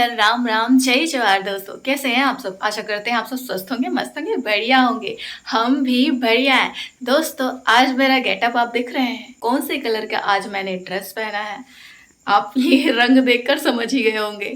नमस्कार, राम राम, जय जवाहर दोस्तों। कैसे हैं आप सब? आशा करते हैं आप सब स्वस्थ होंगे, मस्त होंगे, बढ़िया होंगे। हम भी बढ़िया हैं। दोस्तों, आज मेरा गेटअप आप दिख रहे हैं, कौन से कलर का आज मैंने ड्रेस पहना है? आप ये रंग देखकर समझ ही गए होंगे।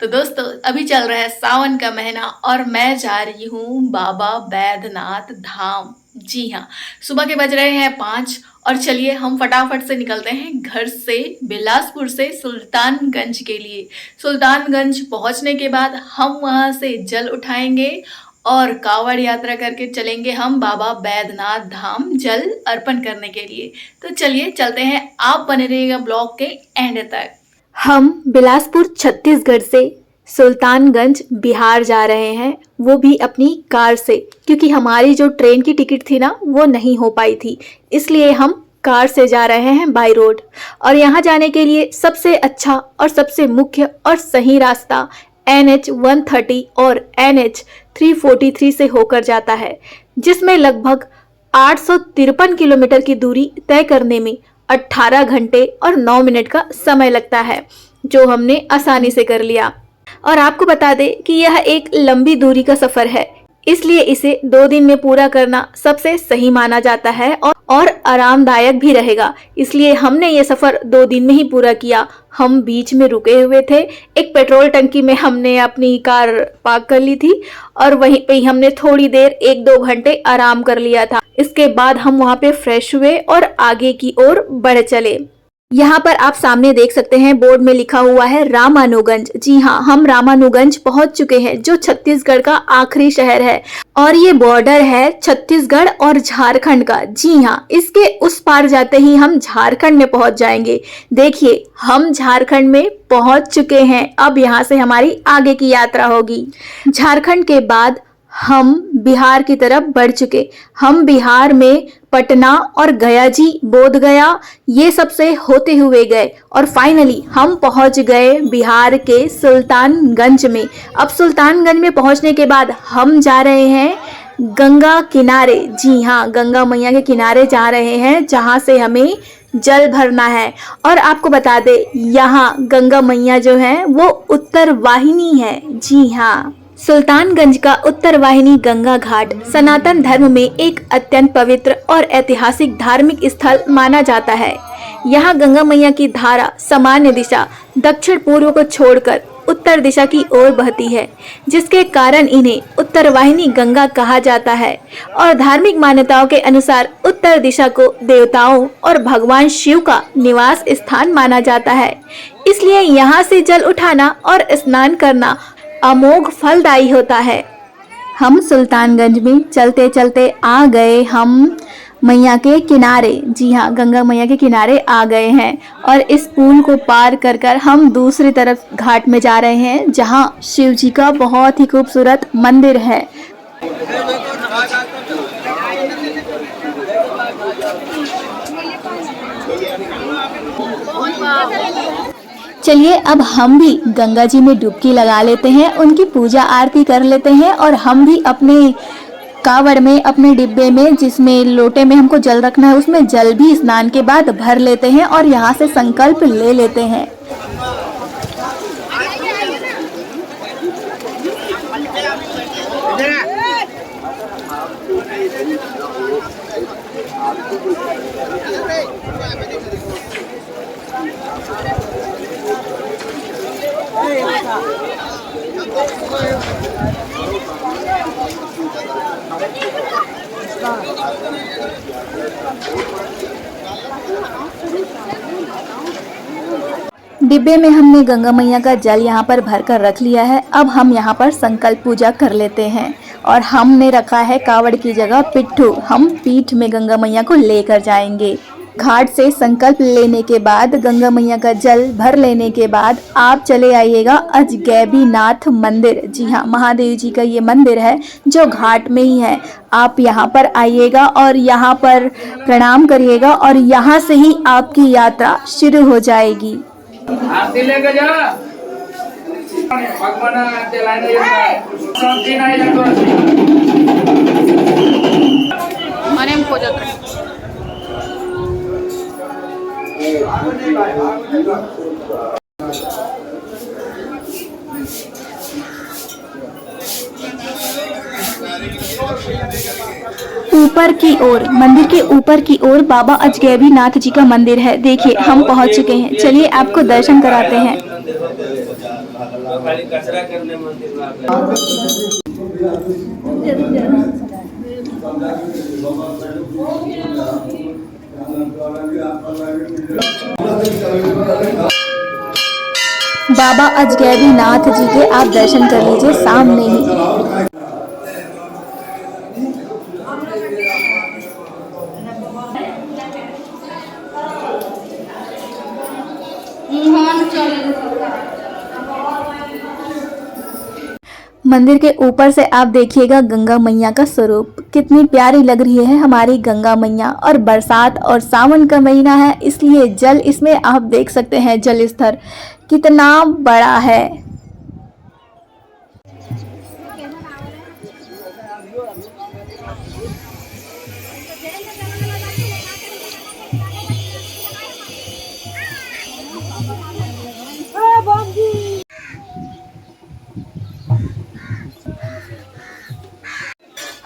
तो दोस्तों, अभी चल रहा है सावन का महीना और मैं जा रही हूँ बाबा बैद्यनाथ धाम। जी हाँ, सुबह के बज रहे हैं 5 और चलिए हम फटाफट से निकलते हैं घर से, बिलासपुर से सुल्तानगंज के लिए। सुल्तानगंज पहुंचने के बाद हम वहां से जल उठाएंगे और कावड़ यात्रा करके चलेंगे हम बाबा बैद्यनाथ धाम जल अर्पण करने के लिए। तो चलिए चलते हैं, आप बने रहिएगा ब्लॉग के एंड तक। हम बिलासपुर छत्तीसगढ़ से सुल्तानगंज बिहार जा रहे हैं, वो भी अपनी कार से, क्योंकि हमारी जो ट्रेन की टिकट थी ना वो नहीं हो पाई थी, इसलिए हम कार से जा रहे हैं बाई रोड। और यहाँ जाने के लिए सबसे अच्छा और सबसे मुख्य और सही रास्ता NH 130 और NH 343 से होकर जाता है, जिसमें लगभग 853 किलोमीटर की दूरी तय करने में 18 घंटे और 9 मिनट का समय लगता है, जो हमने आसानी से कर लिया। और आपको बता दें कि यह एक लंबी दूरी का सफर है, इसलिए इसे 2 दिन में पूरा करना सबसे सही माना जाता है और आरामदायक भी रहेगा, इसलिए हमने ये सफर 2 दिन में ही पूरा किया। हम बीच में रुके हुए थे, एक पेट्रोल टंकी में हमने अपनी कार पार्क कर ली थी और वहीं पे ही हमने थोड़ी देर 1-2 घंटे आराम कर लिया था। इसके बाद हम वहाँ पे फ्रेश हुए और आगे की ओर बढ़ चले। यहाँ पर आप सामने देख सकते हैं बोर्ड में लिखा हुआ है रामानुगंज। जी हाँ, हम रामानुगंज पहुंच चुके हैं, जो छत्तीसगढ़ का आखिरी शहर है और ये बॉर्डर है छत्तीसगढ़ और झारखंड का। जी हाँ, इसके उस पार जाते ही हम झारखंड में पहुंच जाएंगे। देखिए, हम झारखंड में पहुंच चुके हैं। अब यहाँ से हमारी आगे की यात्रा होगी। झारखंड के बाद हम बिहार की तरफ बढ़ चुके। हम बिहार में पटना और गया जी, बोध गया, ये सब से होते हुए गए और फाइनली हम पहुंच गए बिहार के सुल्तानगंज में। अब सुल्तानगंज में पहुंचने के बाद हम जा रहे हैं गंगा किनारे। जी हाँ, गंगा मैया के किनारे जा रहे हैं, जहां से हमें जल भरना है। और आपको बता दे, यहाँ गंगा मैया जो है वो उत्तर वाहिनी है। जी हाँ, सुल्तानगंज का उत्तर वाहिनी गंगा घाट सनातन धर्म में एक अत्यंत पवित्र और ऐतिहासिक धार्मिक स्थल माना जाता है। यहाँ गंगा मैया की धारा सामान्य दिशा दक्षिण पूर्व को छोड़कर उत्तर दिशा की ओर बहती है, जिसके कारण इन्हें उत्तर वाहिनी गंगा कहा जाता है। और धार्मिक मान्यताओं के अनुसार उत्तर दिशा को देवताओं और भगवान शिव का निवास स्थान माना जाता है, इसलिए यहाँ से जल उठाना और स्नान करना अमोघ फलदायी होता है। हम सुल्तानगंज में चलते चलते आ गए हम मैया के किनारे। जी हाँ, गंगा मैया के किनारे आ गए हैं और इस पुल को पार कर कर हम दूसरी तरफ घाट में जा रहे हैं, जहाँ शिव जी का बहुत ही खूबसूरत मंदिर है। चलिए अब हम भी गंगा जी में डुबकी लगा लेते हैं, उनकी पूजा आरती कर लेते हैं और हम भी अपने कावड़ में, अपने डिब्बे में, जिसमें लोटे में हमको जल रखना है, उसमें जल भी स्नान के बाद भर लेते हैं और यहाँ से संकल्प ले लेते हैं। डिब्बे में हमने गंगा मैया का जल यहाँ पर भर कर रख लिया है। अब हम यहाँ पर संकल्प पूजा कर लेते हैं और हमने रखा है कावड़ की जगह पिट्ठू। हम पीठ में गंगा मैया को लेकर जाएंगे। घाट से संकल्प लेने के बाद, गंगा मैया का जल भर लेने के बाद आप चले आइएगा अजगैबीनाथ मंदिर। जी हाँ, महादेव जी का ये मंदिर है जो घाट में ही है। आप यहाँ पर आइएगा और यहाँ पर प्रणाम करिएगा और यहाँ से ही आपकी यात्रा शुरू हो जाएगी। आरती लेके जा भगवान आरती लाने सब दिन आए तो मने में खोजत रहे। ऊपर की ओर, मंदिर के ऊपर की ओर बाबा अजगैबी नाथ जी का मंदिर है। देखिए हम पहुंच चुके हैं, चलिए आपको दर्शन कराते हैं। खाली कचरा करने मंदिर में आप बाबा अजगैबी नाथ जी के आप दर्शन कर लीजिए सामने ही। मंदिर के ऊपर से आप देखिएगा गंगा मैया का स्वरूप, कितनी प्यारी लग रही है हमारी गंगा मैया। और बरसात और सावन का महीना है, इसलिए जल इसमें आप देख सकते हैं, जल स्तर कितना बड़ा है।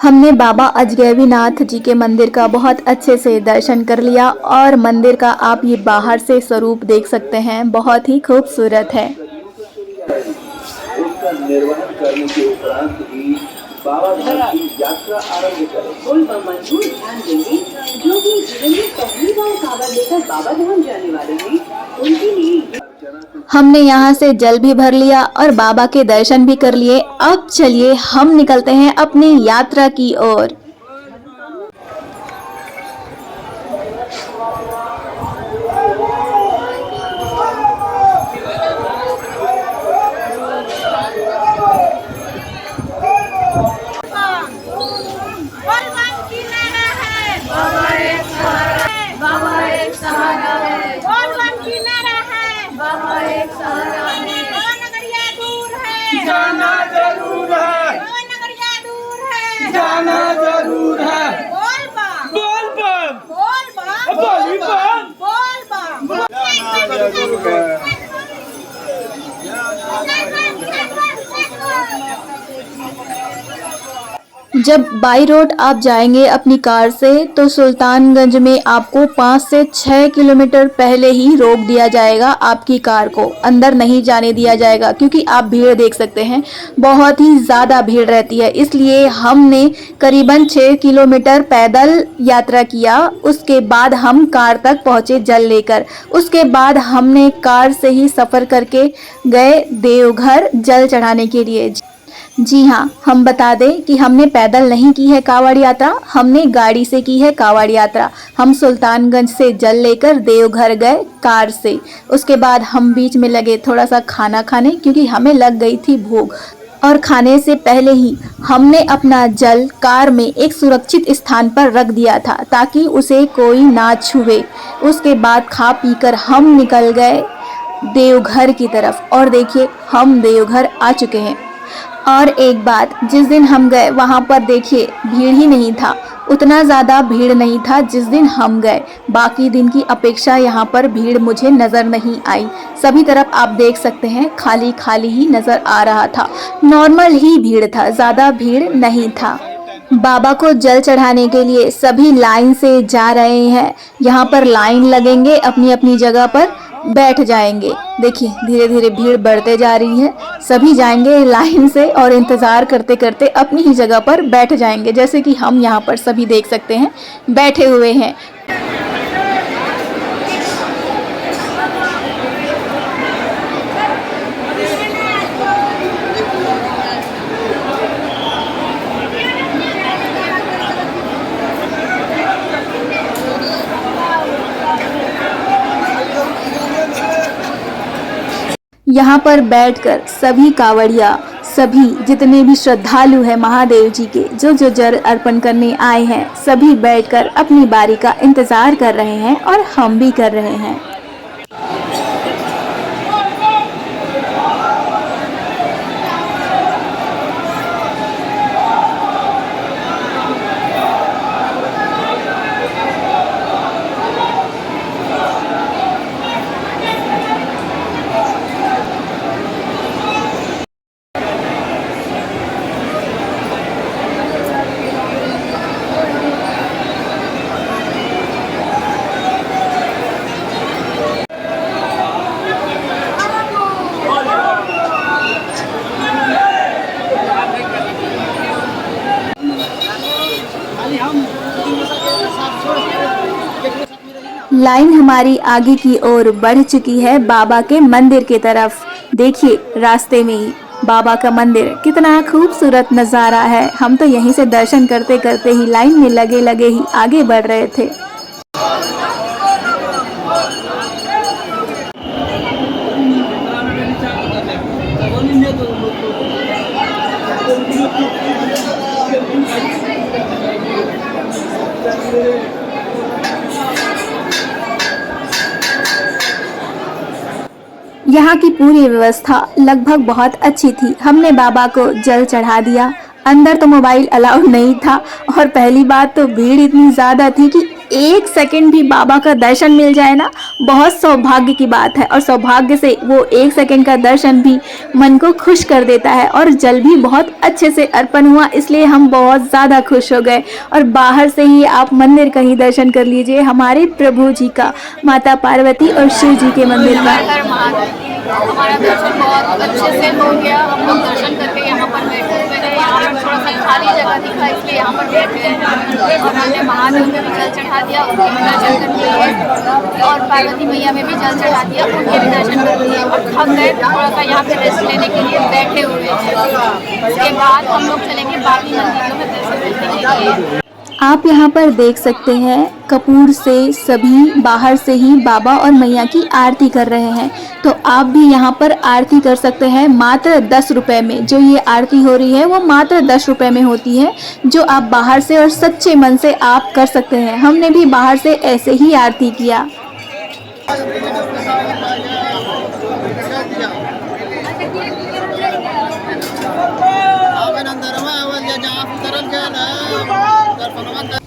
हमने बाबा अजगैबी नाथ जी के मंदिर का बहुत अच्छे से दर्शन कर लिया और मंदिर का आप ये बाहर से स्वरूप देख सकते हैं, बहुत ही खूबसूरत है। उसका निर्वहन करने के उपरांत ही बाबा धाम की यात्रा आरंभ करें। कोई मंजूर ध्यान देंगे जो भी जीवन में पहली बार कांवड़ लेकर बाबा धाम जाने वाले हैं, उनके लिए हमने यहाँ से जल भी भर लिया और बाबा के दर्शन भी कर लिए। अब चलिए हम निकलते हैं अपनी यात्रा की ओर। जाना जरूर है, जाना जरूर है। बोल बम, बोल बम, बोल बम, बोल बम, बोल बम। जाना जरूर है। जब बाई रोड आप जाएंगे अपनी कार से तो सुल्तानगंज में आपको 5 से 6 किलोमीटर पहले ही रोक दिया जाएगा, आपकी कार को अंदर नहीं जाने दिया जाएगा, क्योंकि आप भीड़ देख सकते हैं, बहुत ही ज़्यादा भीड़ रहती है। इसलिए हमने करीबन 6 किलोमीटर पैदल यात्रा किया, उसके बाद हम कार तक पहुँचे जल लेकर। उसके बाद हमने कार से ही सफ़र करके गए देवघर जल चढ़ाने के लिए। जी हाँ, हम बता दें कि हमने पैदल नहीं की है कांवड़ यात्रा, हमने गाड़ी से की है कांवड़ यात्रा। हम सुल्तानगंज से जल लेकर देवघर गए कार से। उसके बाद हम बीच में लगे थोड़ा सा खाना खाने, क्योंकि हमें लग गई थी भूख। और खाने से पहले ही हमने अपना जल कार में एक सुरक्षित स्थान पर रख दिया था, ताकि उसे कोई ना छुए। उसके बाद खा पीकर हम निकल गए देवघर की तरफ। और देखिए हम देवघर आ चुके हैं। और एक बात, जिस दिन हम गए वहाँ पर देखिए भीड़ ही नहीं था, उतना ज़्यादा भीड़ नहीं था जिस दिन हम गए। बाकी दिन की अपेक्षा यहाँ पर भीड़ मुझे नज़र नहीं आई। सभी तरफ आप देख सकते हैं खाली खाली ही नज़र आ रहा था, नॉर्मल ही भीड़ था, ज़्यादा भीड़ नहीं था। बाबा को जल चढ़ाने के लिए सभी लाइन से जा रहे हैं। यहाँ पर लाइन लगेंगे, अपनी अपनी जगह पर बैठ जाएंगे। देखिए धीरे धीरे भीड़ बढ़ते जा रही है, सभी जाएंगे लाइन से और इंतज़ार करते करते अपनी ही जगह पर बैठ जाएंगे, जैसे कि हम यहाँ पर सभी देख सकते हैं बैठे हुए हैं। यहाँ पर बैठकर सभी कांवड़िया, सभी जितने भी श्रद्धालु हैं महादेव जी के, जो जो जल अर्पण करने आए हैं, सभी बैठकर अपनी बारी का इंतज़ार कर रहे हैं और हम भी कर रहे हैं। लाइन हमारी आगे की ओर बढ़ चुकी है बाबा के मंदिर की तरफ। देखिए रास्ते में ही बाबा का मंदिर, कितना खूबसूरत नज़ारा है। हम तो यहीं से दर्शन करते करते ही लाइन में लगे लगे ही आगे बढ़ रहे थे। यहाँ की पूरी व्यवस्था लगभग बहुत अच्छी थी। हमने बाबा को जल चढ़ा दिया। अंदर तो मोबाइल अलाउड नहीं था और पहली बात तो भीड़ इतनी ज़्यादा थी कि एक सेकंड भी बाबा का दर्शन मिल जाए ना, बहुत सौभाग्य की बात है। और सौभाग्य से वो एक सेकंड का दर्शन भी मन को खुश कर देता है। और जल भी बहुत अच्छे से अर्पण हुआ, इसलिए हम बहुत ज़्यादा खुश हो गए। और बाहर से ही आप मंदिर का ही दर्शन कर लीजिए, हमारे प्रभु जी का, माता पार्वती और शिव जी के मंदिर का। हमारा दर्शन बहुत अच्छे से हो गया। हम लोग दर्शन करके यहाँ पर बैठे हुए थे। यहाँ पर थोड़ा सा खाली जगह दिखा, इसलिए यहाँ पर बैठ गए हैं। और हमने महादेव में भी जल चढ़ा दिया, उनके भी दर्शन कर लिए। और पार्वती मैया में भी जल चढ़ा दिया, उनके भी दर्शन कर लिए। और थक गए, थोड़ा सा यहाँ पे रेस्ट लेने के लिए बैठे हुए हैं। उसके बाद हम लोग चलेंगे बाकी मंदिरों में दर्शन करने के लिए। आप यहाँ पर देख सकते हैं कपूर से सभी बाहर से ही बाबा और मैया की आरती कर रहे हैं। तो आप भी यहाँ पर आरती कर सकते हैं मात्र 10 रुपये में। जो ये आरती हो रही है वो मात्र 10 रुपये में होती है, जो आप बाहर से और सच्चे मन से आप कर सकते हैं। हमने भी बाहर से ऐसे ही आरती किया।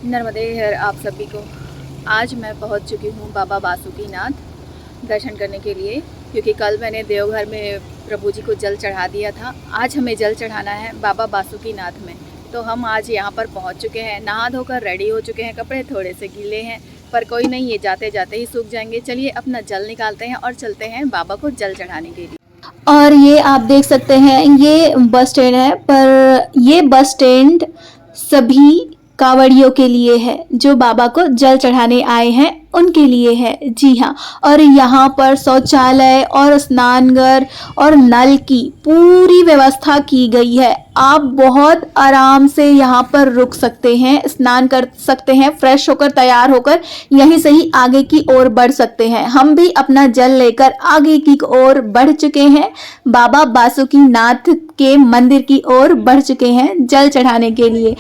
नर्मदे हर आप सभी को। आज मैं पहुंच चुकी हूं बाबा बासुकीनाथ दर्शन करने के लिए, क्योंकि कल मैंने देवघर में प्रभु जी को जल चढ़ा दिया था। आज हमें जल चढ़ाना है बाबा बासुकीनाथ में। तो हम आज यहां पर पहुंच चुके हैं, नहा धोकर रेडी हो चुके हैं। कपड़े थोड़े से गीले हैं पर कोई नहीं, ये जाते जाते ही सूख जाएंगे। चलिए अपना जल निकालते हैं और चलते हैं बाबा को जल चढ़ाने के लिए। और ये आप देख सकते हैं ये बस स्टैंड है, पर ये बस स्टैंड सभी कांवड़ियों के लिए है जो बाबा को जल चढ़ाने आए हैं, उनके लिए है। जी हाँ, और यहाँ पर शौचालय और स्नानघर और नल की पूरी व्यवस्था की गई है। आप बहुत आराम से यहाँ पर रुक सकते हैं, स्नान कर सकते हैं, फ्रेश होकर तैयार होकर यहीं से ही आगे की ओर बढ़ सकते हैं। हम भी अपना जल लेकर आगे की ओर बढ़ चुके हैं, बाबा बासुकीनाथ के मंदिर की ओर बढ़ चुके हैं जल चढ़ाने के लिए।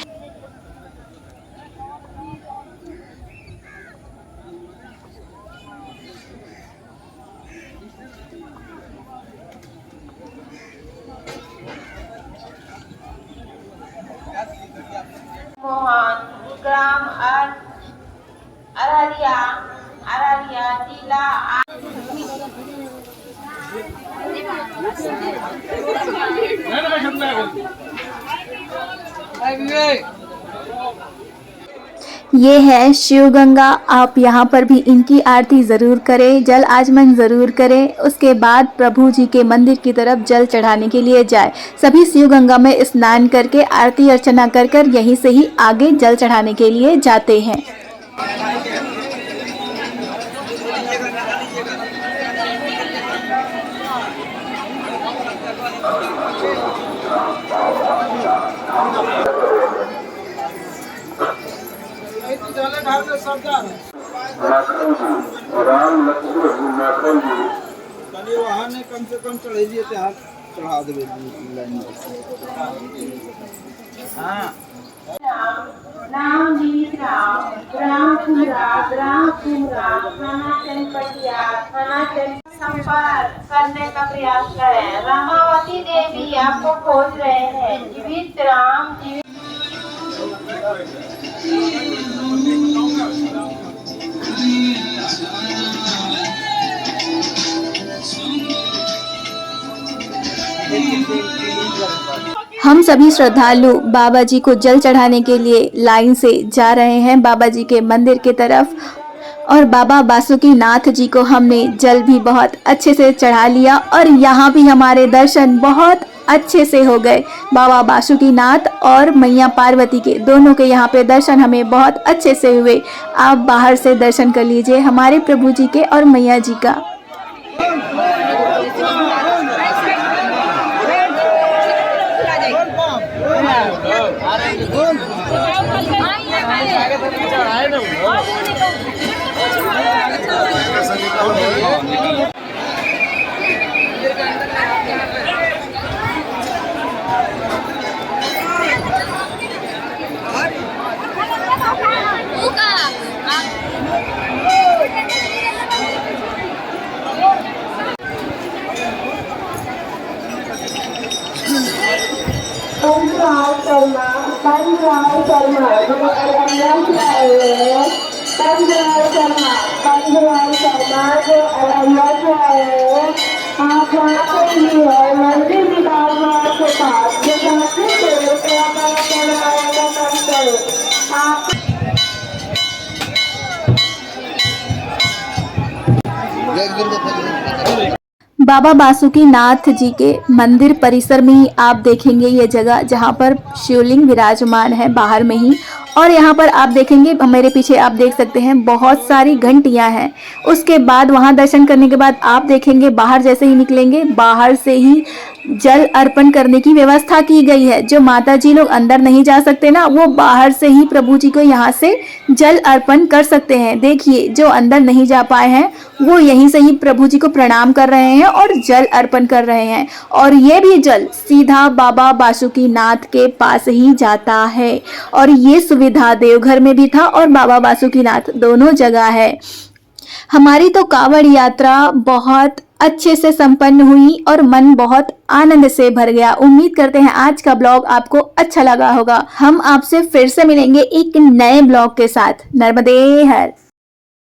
ग्राम अररिया जिला। ये है शिव गंगा। आप यहाँ पर भी इनकी आरती ज़रूर करें, जल आचमन ज़रूर करें। उसके बाद प्रभु जी के मंदिर की तरफ जल चढ़ाने के लिए जाए। सभी शिव गंगा में स्नान करके आरती अर्चना कर कर यहीं से ही आगे जल चढ़ाने के लिए जाते हैं। वहाँ ने कम से कम चढ़े दिए चढ़ा दे लाइन। हाँ नाम जी राम, ग्राम कुमरा, थाना चनपटिया, थाना संपर्क करने का प्रयास करें। रामावती देवी आपको खोज रहे हैं। जीवित राम जीवित। हम सभी श्रद्धालु बाबा जी को जल चढ़ाने के लिए लाइन से जा रहे हैं बाबा जी के मंदिर की तरफ। और बाबा बासुकीनाथ जी को हमने जल भी बहुत अच्छे से चढ़ा लिया और यहाँ भी हमारे दर्शन बहुत अच्छे से हो गए। बाबा बासुकीनाथ और मैया पार्वती के दोनों के यहाँ पे दर्शन हमें बहुत अच्छे से हुए। आप बाहर से दर्शन कर लीजिए हमारे प्रभु जी के और मैया जी का। बाबा बासुकीनाथ जी के मंदिर परिसर में ही आप देखेंगे ये जगह जहाँ पर शिवलिंग विराजमान है बाहर में ही। और यहाँ पर आप देखेंगे मेरे पीछे आप देख सकते हैं बहुत सारी घंटियाँ हैं। उसके बाद वहाँ दर्शन करने के बाद आप देखेंगे बाहर जैसे ही निकलेंगे बाहर से ही जल अर्पण करने की व्यवस्था की गई है। जो माता जी लोग अंदर नहीं जा सकते ना, वो बाहर से ही प्रभु जी को यहाँ से जल अर्पण कर सकते हैं। देखिए जो अंदर नहीं जा पाए हैं वो यहीं से ही प्रभु जी को प्रणाम कर रहे हैं और जल अर्पण कर रहे हैं। और ये भी जल सीधा बाबा बासुकीनाथ के पास ही जाता है। और ये सुविधा देवघर में भी था और बाबा बासुकीनाथ दोनों जगह है। हमारी तो कांवड़ यात्रा बहुत अच्छे से संपन्न हुई और मन बहुत आनंद से भर गया। उम्मीद करते हैं आज का ब्लॉग आपको अच्छा लगा होगा। हम आपसे फिर से मिलेंगे एक नए ब्लॉग के साथ। नर्मदे हर।